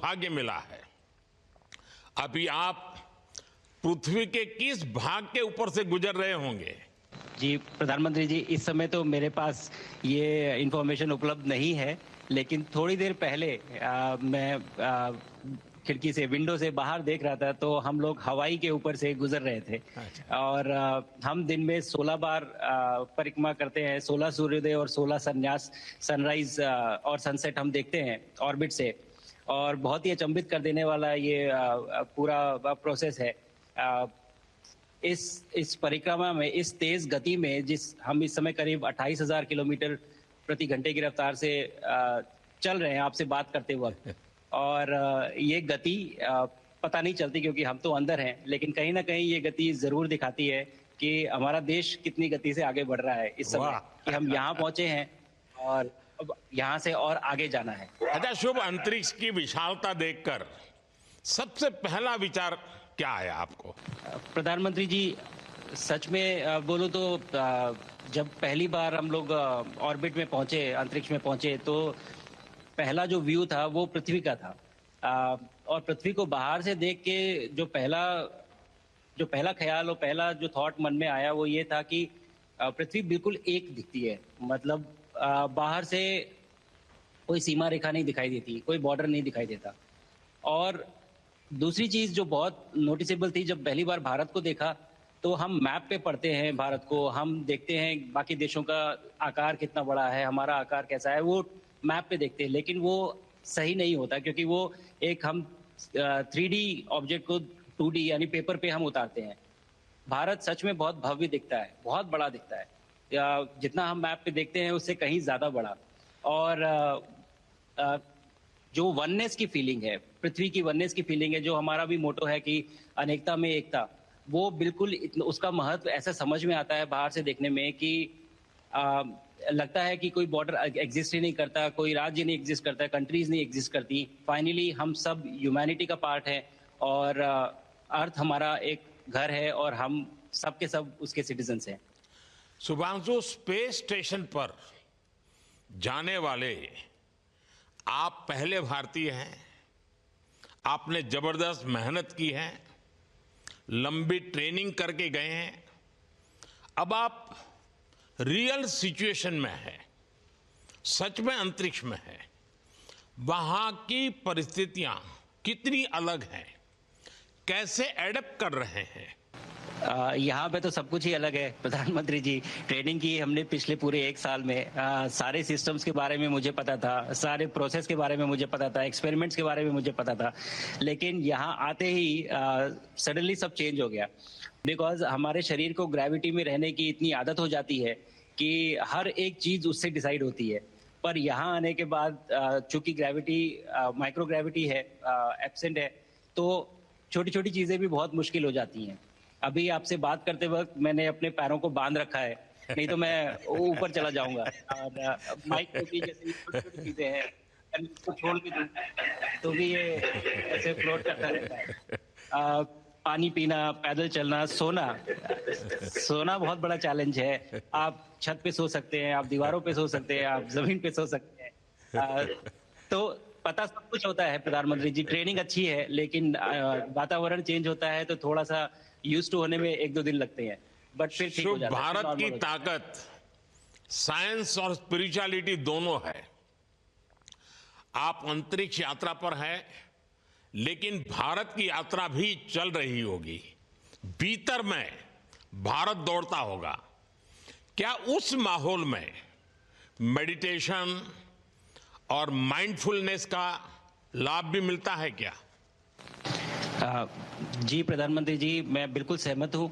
भाग्य मिला है। अभी आप पृथ्वी के किस भाग के ऊपर से गुजर रहे होंगे? जी प्रधानमंत्री जी, इस समय तो मेरे पास ये इंफॉर्मेशन उपलब्ध नहीं है, लेकिन थोड़ी देर पहले मैं खिड़की से, विंडो से बाहर देख रहा था, तो हम लोग हवाई के ऊपर से गुजर रहे थे। अच्छा। और हम दिन में 16 बार परिक्रमा करते हैं, 16 सूर्योदय और 16 संन्यास, सनराइज और सनसेट हम देखते हैं ऑर्बिट से। और बहुत ही अचंभित कर देने वाला ये पूरा प्रोसेस है। इस परिक्रमा में, इस तेज गति में, जिस हम इस समय करीब 28,000 किलोमीटर प्रति घंटे की रफ्तार से चल रहे हैं आपसे बात करते वक्त, और ये गति पता नहीं चलती क्योंकि हम तो अंदर हैं, लेकिन कहीं ना कहीं ये गति जरूर दिखाती है कि हमारा देश कितनी गति से आगे बढ़ रहा है इस समय, कि हम यहाँ पहुंचे हैं और अब यहाँ से और आगे जाना है। अच्छा शुभ, अंतरिक्ष की विशालता देखकर सबसे पहला विचार क्या आया आपको? प्रधानमंत्री जी, सच में बोलूं तो जब पहली बार हम लोग ऑर्बिट में पहुंचे, अंतरिक्ष में पहुंचे, तो पहला जो व्यू था वो पृथ्वी का था। और पृथ्वी को बाहर से देख के जो पहला ख्याल और पहला जो थॉट मन में आया वो ये था कि पृथ्वी बिल्कुल एक दिखती है। मतलब बाहर से कोई सीमा रेखा नहीं दिखाई देती, कोई बॉर्डर नहीं दिखाई देता। और दूसरी चीज जो बहुत नोटिसेबल थी, जब पहली बार भारत को देखा, तो हम मैप पे पढ़ते हैं भारत को, हम देखते हैं बाकी देशों का आकार कितना बड़ा है, हमारा आकार कैसा है, वो मैप पे देखते हैं, लेकिन वो सही नहीं होता क्योंकि वो एक हम 3D ऑब्जेक्ट को 2D यानी पेपर पे हम उतारते हैं। भारत सच में बहुत भव्य दिखता है, बहुत बड़ा दिखता है, जितना हम मैप पे देखते हैं उससे कहीं ज्यादा बड़ा। और जो वननेस की फीलिंग है, पृथ्वी की वननेस की फीलिंग है, जो हमारा भी मोटो है कि अनेकता में एकता, वो बिल्कुल उसका महत्व ऐसा समझ में आता है बाहर से देखने में कि लगता है कि कोई बॉर्डर एग्जिस्ट ही नहीं करता, कोई राज्य नहीं एग्जिस्ट करता, कंट्रीज नहीं एग्जिस्ट करती। फाइनली हम सब ह्यूमैनिटी का पार्ट है और अर्थ हमारा एक घर है और हम सब के सब उसके सिटीजन्स हैं। शुभांशु, स्पेस स्टेशन पर जाने वाले आप पहले भारतीय हैं। आपने जबरदस्त मेहनत की है, लंबी ट्रेनिंग करके गए हैं। अब आप रियल सिचुएशन में है, सच में अंतरिक्ष में है। वहां की परिस्थितियां कितनी अलग हैं, कैसे एडप्ट कर रहे हैं? यहाँ पे तो सब कुछ ही अलग है प्रधानमंत्री जी। ट्रेनिंग की हमने पिछले पूरे 1 साल में, सारे सिस्टम्स के बारे में मुझे पता था, सारे प्रोसेस के बारे में मुझे पता था, एक्सपेरिमेंट्स के बारे में मुझे पता था, लेकिन यहाँ आते ही सडनली सब चेंज हो गया। बिकॉज हमारे शरीर को ग्रेविटी में रहने की इतनी आदत हो जाती है कि हर एक चीज उससे डिसाइड होती है। पर यहाँ आने के बाद चूंकि ग्रेविटी, माइक्रो ग्रेविटी है, एब्सेंट है, तो छोटी छोटी चीजें भी बहुत मुश्किल हो जाती हैं। अभी आपसे बात करते वक्त मैंने अपने पैरों को बांध रखा है, नहीं तो मैं ऊपर चला जाऊंगा। और माइक को भी जैसे छोटी चीजें हैं, इसको छोड़ भी दूं तो भी ये ऐसे फ्लोट करता रहता है। पानी पीना, पैदल चलना, सोना बहुत बड़ा चैलेंज है। आप छत पे सो सकते हैं, आप दीवारों पे सो सकते हैं, आप जमीन पे सो सकते हैं। तो पता सब कुछ होता है प्रधानमंत्री जी, ट्रेनिंग अच्छी है, लेकिन वातावरण चेंज होता है तो थोड़ा सा यूज्ड टू होने में 1-2 दिन लगते हैं, बट फिर ठीक हो जाता है। भारत की ताकत साइंस और स्पिरिचुअलिटी दोनों है। आप अंतरिक्ष यात्रा पर हैं, लेकिन भारत की यात्रा भी चल रही होगी, भीतर में भारत दौड़ता होगा। क्या उस माहौल में मेडिटेशन और माइंडफुलनेस का लाभ भी मिलता है क्या? जी प्रधानमंत्री जी, मैं बिल्कुल सहमत हूँ।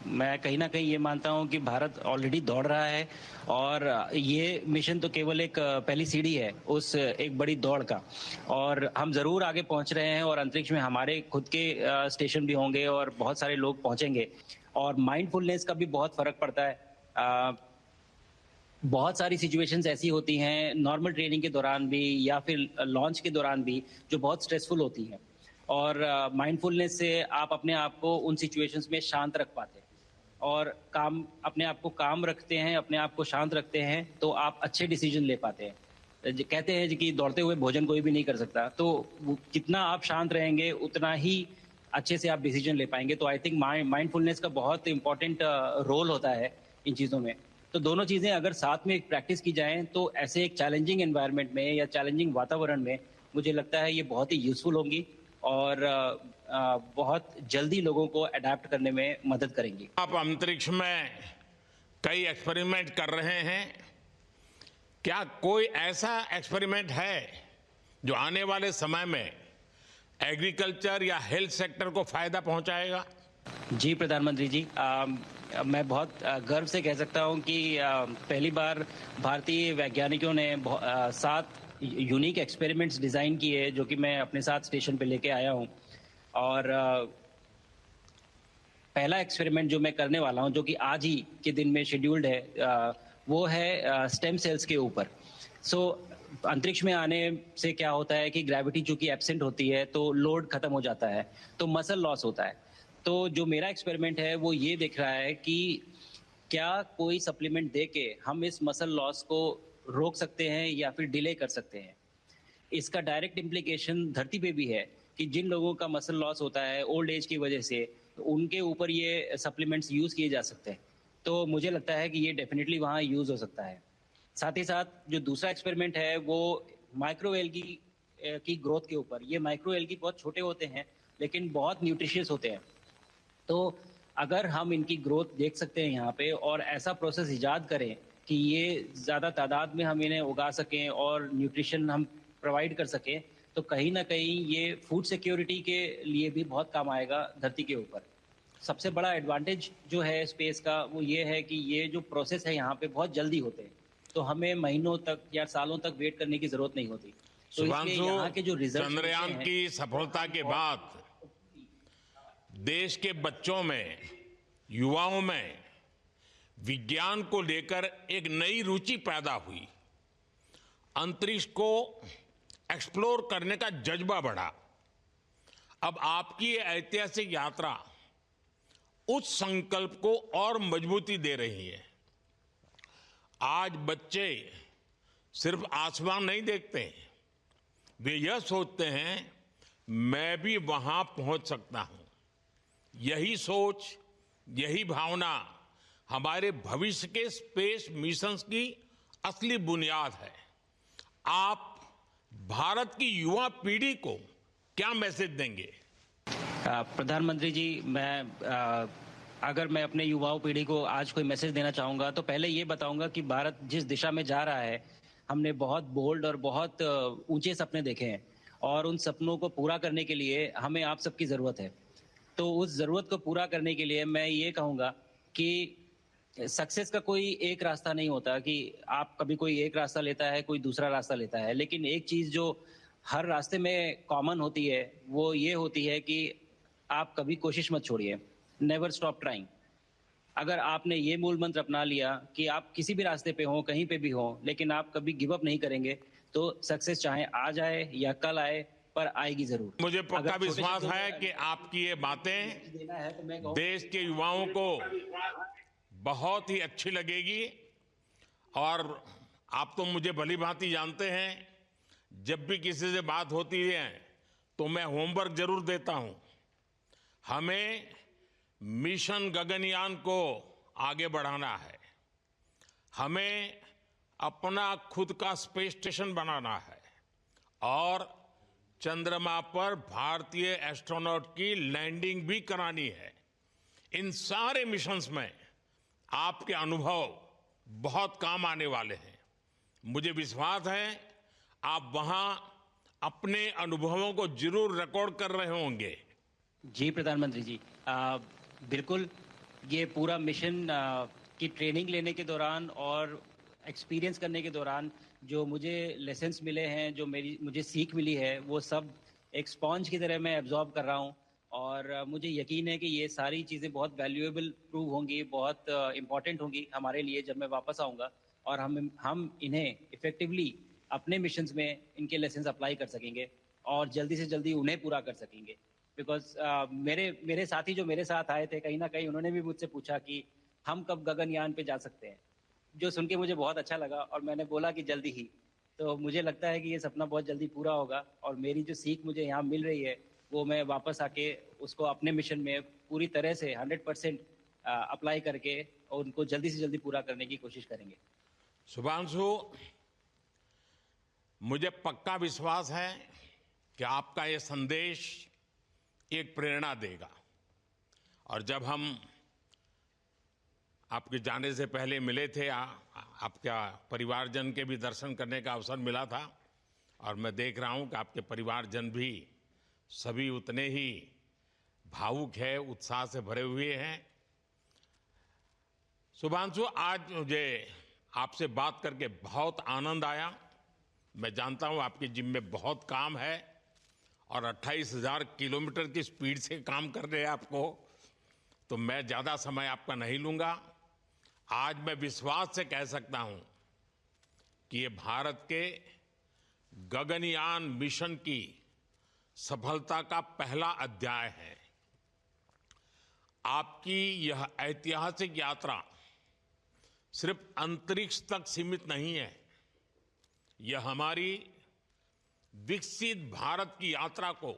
मैं कहीं ना कहीं ये मानता हूँ कि भारत ऑलरेडी दौड़ रहा है और ये मिशन तो केवल एक पहली सीढ़ी है उस एक बड़ी दौड़ का, और हम जरूर आगे पहुंच रहे हैं और अंतरिक्ष में हमारे खुद के स्टेशन भी होंगे और बहुत सारे लोग पहुंचेंगे। और माइंडफुलनेस का भी बहुत फर्क पड़ता है। बहुत सारी सिचुएशंस ऐसी होती हैं नॉर्मल ट्रेनिंग के दौरान भी या फिर लॉन्च के दौरान भी, जो बहुत स्ट्रेसफुल होती हैं, और माइंडफुलनेस से आप अपने आप को उन सिचुएशंस में शांत रख पाते हैं और अपने आप को काम रखते हैं, अपने आप को शांत रखते हैं, तो आप अच्छे डिसीजन ले पाते हैं। कहते हैं कि दौड़ते हुए भोजन कोई भी नहीं कर सकता, तो जितना आप शांत रहेंगे उतना ही अच्छे से आप डिसीजन ले पाएंगे। तो आई थिंक माइंडफुलनेस का बहुत इंपॉर्टेंट रोल होता है इन चीज़ों में। तो दोनों चीज़ें अगर साथ में प्रैक्टिस की जाएं तो ऐसे एक चैलेंजिंग एनवायरनमेंट में या चैलेंजिंग वातावरण में मुझे लगता है ये बहुत ही यूजफुल होंगी और बहुत जल्दी लोगों को अडेप्ट करने में मदद करेंगी। आप अंतरिक्ष में कई एक्सपेरिमेंट कर रहे हैं, क्या कोई ऐसा एक्सपेरिमेंट है जो आने वाले समय में एग्रीकल्चर या हेल्थ सेक्टर को फायदा पहुंचाएगा? जी प्रधानमंत्री जी, मैं बहुत गर्व से कह सकता हूं कि पहली बार भारतीय वैज्ञानिकों ने 7 यूनिक एक्सपेरिमेंट्स डिजाइन किए जो कि मैं अपने साथ स्टेशन पे लेके आया हूं। और पहला एक्सपेरिमेंट जो मैं करने वाला हूं, जो कि आज ही के दिन में शेड्यूल्ड है, वो है स्टेम सेल्स के ऊपर। अंतरिक्ष में आने से क्या होता है कि ग्रेविटी चूंकि एब्सेंट होती है तो लोड खत्म हो जाता है, तो मसल लॉस होता है। तो जो मेरा एक्सपेरिमेंट है वो ये देख रहा है कि क्या कोई सप्लीमेंट दे के हम इस मसल लॉस को रोक सकते हैं या फिर डिले कर सकते हैं। इसका डायरेक्ट इम्प्लीकेशन धरती पे भी है कि जिन लोगों का मसल लॉस होता है ओल्ड एज की वजह से, तो उनके ऊपर ये सप्लीमेंट्स यूज किए जा सकते हैं। तो मुझे लगता है कि ये डेफिनेटली वहाँ यूज हो सकता है। साथ ही साथ जो दूसरा एक्सपेरिमेंट है वो माइक्रो एल्गी की ग्रोथ के ऊपर। ये माइक्रो एल्गी बहुत छोटे होते हैं लेकिन बहुत न्यूट्रिशियस होते हैं। तो अगर हम इनकी ग्रोथ देख सकते हैं यहाँ पे और ऐसा प्रोसेस इजाद करें कि ये ज़्यादा तादाद में हम इन्हें उगा सकें और न्यूट्रिशन हम प्रोवाइड कर सकें, तो कहीं ना कहीं ये फूड सिक्योरिटी के लिए भी बहुत काम आएगा धरती के ऊपर। सबसे बड़ा एडवांटेज जो है स्पेस का वो ये है कि ये जो प्रोसेस है यहाँ पे बहुत जल्दी होते हैं, तो हमें महीनों तक या सालों तक वेट करने की जरूरत नहीं होती। तो इसलिए यहाँ के जो रिजल्ट चंद्रयान की सफलता के बाद देश के बच्चों में, युवाओं में विज्ञान को लेकर एक नई रुचि पैदा हुई। अंतरिक्ष को एक्सप्लोर करने का जज्बा बढ़ा। अब आपकी ये ऐतिहासिक यात्रा उस संकल्प को और मजबूती दे रही है। आज बच्चे सिर्फ आसमान नहीं देखते, वे यह सोचते हैं मैं भी वहां पहुंच सकता हूं। यही सोच, यही भावना हमारे भविष्य के स्पेस मिशंस की असली बुनियाद है। आप भारत की युवा पीढ़ी को क्या मैसेज देंगे? प्रधानमंत्री जी, अगर मैं अपने युवाओं पीढ़ी को आज कोई मैसेज देना चाहूंगा तो पहले ये बताऊंगा कि भारत जिस दिशा में जा रहा है, हमने बहुत बोल्ड और बहुत ऊंचे सपने देखे हैं और उन सपनों को पूरा करने के लिए हमें आप सबकी जरूरत है। तो उस जरूरत को पूरा करने के लिए मैं ये कहूंगा कि सक्सेस का कोई एक रास्ता नहीं होता कि आप कभी कोई एक रास्ता लेता है, कोई दूसरा रास्ता लेता है, लेकिन एक चीज जो हर रास्ते में कॉमन होती है वो ये होती है कि आप कभी कोशिश मत छोड़िए, नेवर स्टॉप ट्राइंग। अगर आपने ये मूल मंत्र अपना लिया कि आप किसी भी रास्ते पे हो, कहीं पे भी हो, लेकिन आप कभी गिव अप नहीं करेंगे, तो सक्सेस चाहे आ जाए या कल आए पर आएगी जरूर। मुझे पक्का विश्वास है कि आपकी ये बातें देश के युवाओं को बहुत ही अच्छी लगेगी। और आप तो मुझे भली भांति जानते हैं, जब भी किसी से बात होती है तो मैं होमवर्क जरूर देता हूं। हमें मिशन गगनयान को आगे बढ़ाना है, हमें अपना खुद का स्पेस स्टेशन बनाना है और चंद्रमा पर भारतीय एस्ट्रोनॉट की लैंडिंग भी करानी है। इन सारे मिशंस में आपके अनुभव बहुत काम आने वाले हैं। मुझे विश्वास है आप वहां अपने अनुभवों को जरूर रिकॉर्ड कर रहे होंगे। जी प्रधानमंत्री जी, बिल्कुल। ये पूरा मिशन की ट्रेनिंग लेने के दौरान और एक्सपीरियंस करने के दौरान जो मुझे लेसन्स मिले हैं, जो मुझे सीख मिली है, वो सब एक स्पॉन्ज की तरह मैं एब्जॉर्ब कर रहा हूँ। और मुझे यकीन है कि ये सारी चीज़ें बहुत वैल्यूएबल प्रूव होंगी, बहुत इंपॉर्टेंट होंगी हमारे लिए जब मैं वापस आऊँगा और हम इन्हें इफेक्टिवली अपने मिशंस में इनके लेसन्स अप्लाई कर सकेंगे और जल्दी से जल्दी उन्हें पूरा कर सकेंगे। बिकॉज मेरे साथी जो मेरे साथ आए थे, कहीं ना कहीं उन्होंने भी मुझसे पूछा कि हम कब गगनयान पे जा सकते हैं, जो सुन के मुझे बहुत अच्छा लगा और मैंने बोला कि जल्दी ही। तो मुझे लगता है कि ये सपना बहुत जल्दी पूरा होगा और मेरी जो सीख मुझे यहाँ मिल रही है वो मैं वापस आके उसको अपने मिशन में पूरी तरह से 100% अप्लाई करके और उनको जल्दी से जल्दी पूरा करने की कोशिश करेंगे। शुभांशु, मुझे पक्का विश्वास है कि आपका ये संदेश एक प्रेरणा देगा। और जब हम आपके जाने से पहले मिले थे, आपका परिवारजन के भी दर्शन करने का अवसर मिला था और मैं देख रहा हूं कि आपके परिवारजन भी सभी उतने ही भावुक है, उत्साह से भरे हुए हैं। शुभांशु, आज मुझे आपसे बात करके बहुत आनंद आया। मैं जानता हूं आपकी जिम में बहुत काम है और 28,000 किलोमीटर की स्पीड से काम कर रहे हैं आपको, तो मैं ज़्यादा समय आपका नहीं लूंगा। आज मैं विश्वास से कह सकता हूं कि ये भारत के गगनयान मिशन की सफलता का पहला अध्याय है। आपकी यह ऐतिहासिक यात्रा सिर्फ अंतरिक्ष तक सीमित नहीं है, यह हमारी विकसित भारत की यात्रा को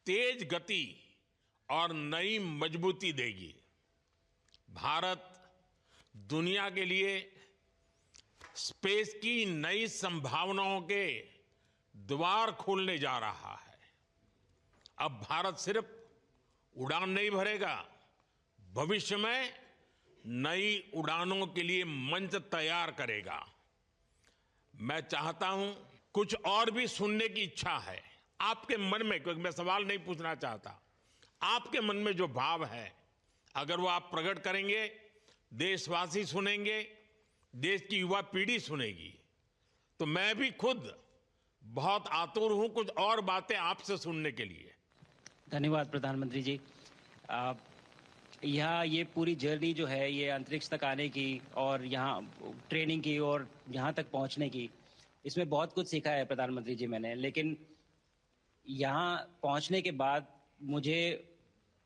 तेज गति और नई मजबूती देगी। भारत दुनिया के लिए स्पेस की नई संभावनाओं के द्वार खोलने जा रहा है। अब भारत सिर्फ उड़ान नहीं भरेगा, भविष्य में नई उड़ानों के लिए मंच तैयार करेगा। मैं चाहता हूं, कुछ और भी सुनने की इच्छा है आपके मन में, क्योंकि मैं सवाल नहीं पूछना चाहता, आपके मन में जो भाव है अगर वो आप प्रकट करेंगे, देशवासी सुनेंगे, देश की युवा पीढ़ी सुनेगी, तो मैं भी खुद बहुत आतुर हूं कुछ और बातें आपसे सुनने के लिए। धन्यवाद प्रधानमंत्री जी। यहाँ ये पूरी जर्नी जो है ये अंतरिक्ष तक आने की और यहाँ ट्रेनिंग की और यहाँ तक पहुँचने की, इसमें बहुत कुछ सीखा है प्रधानमंत्री जी मैंने। लेकिन यहाँ पहुँचने के बाद मुझे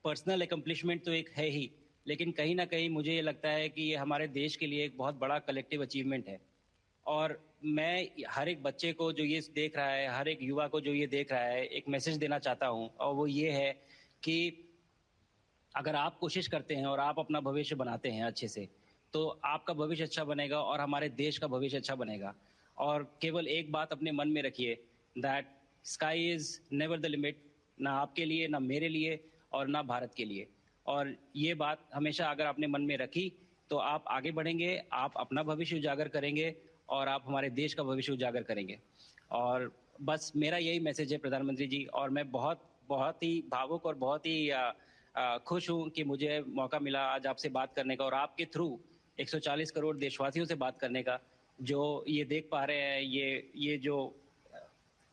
पर्सनल एकम्प्लिशमेंट तो एक है ही, लेकिन कहीं ना कहीं मुझे ये लगता है कि ये हमारे देश के लिए एक बहुत बड़ा कलेक्टिव अचीवमेंट है। और मैं हर एक बच्चे को जो ये देख रहा है, हर एक युवा को जो ये देख रहा है, एक मैसेज देना चाहता हूँ और वो ये है कि अगर आप कोशिश करते हैं और आप अपना भविष्य बनाते हैं अच्छे से, तो आपका भविष्य अच्छा बनेगा और हमारे देश का भविष्य अच्छा बनेगा। और केवल एक बात अपने मन में रखिए, that sky is never the limit, ना आपके लिए, ना मेरे लिए और ना भारत के लिए। और ये बात हमेशा अगर आपने मन में रखी तो आप आगे बढ़ेंगे, आप अपना भविष्य उजागर करेंगे और आप हमारे देश का भविष्य उजागर करेंगे। और बस मेरा यही मैसेज है प्रधानमंत्री जी। और मैं बहुत ही भावुक और बहुत ही खुश हूँ कि मुझे मौका मिला आज आपसे बात करने का और आपके थ्रू 140 करोड़ देशवासियों से बात करने का। जो ये देख पा रहे हैं, ये जो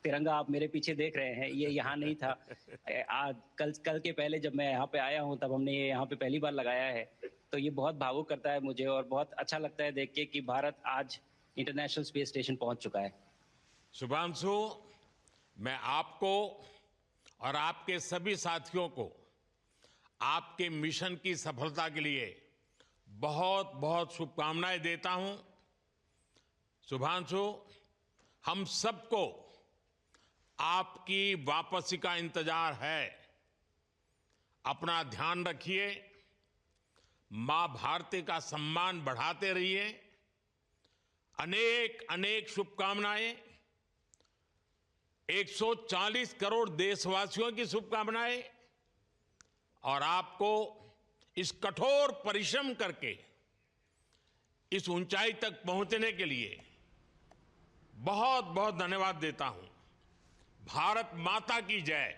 तिरंगा आप मेरे पीछे देख रहे हैं, ये यहाँ नहीं था। आज कल के पहले जब मैं यहाँ पे आया हूँ तब हमने ये यहाँ पे पहली बार लगाया है। तो ये बहुत भावुक करता है मुझे और बहुत अच्छा लगता है देख के कि भारत आज इंटरनेशनल स्पेस स्टेशन पहुँच चुका है। शुभांशु, मैं आपको और आपके सभी साथियों को आपके मिशन की सफलता के लिए बहुत बहुत शुभकामनाएं देता हूं। शुभांशु, हम सबको आपकी वापसी का इंतजार है। अपना ध्यान रखिए, मां भारती का सम्मान बढ़ाते रहिए। अनेक अनेक शुभकामनाएं, 140 करोड़ देशवासियों की शुभकामनाएं और आपको इस कठोर परिश्रम करके इस ऊंचाई तक पहुंचने के लिए बहुत बहुत धन्यवाद देता हूं। भारत माता की जय।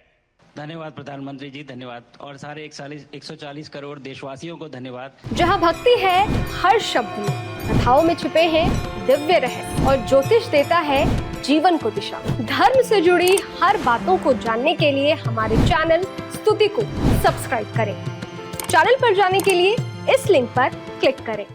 धन्यवाद प्रधानमंत्री जी, धन्यवाद। और सारे 140 करोड़ देशवासियों को धन्यवाद। जहां भक्ति है हर शब्द में, कथाओं में छिपे हैं दिव्य रहस्य और ज्योतिष देता है जीवन को दिशा। धर्म से जुड़ी हर बातों को जानने के लिए हमारे चैनल स्तुति को सब्सक्राइब करें। चैनल पर जाने के लिए इस लिंक पर क्लिक करें।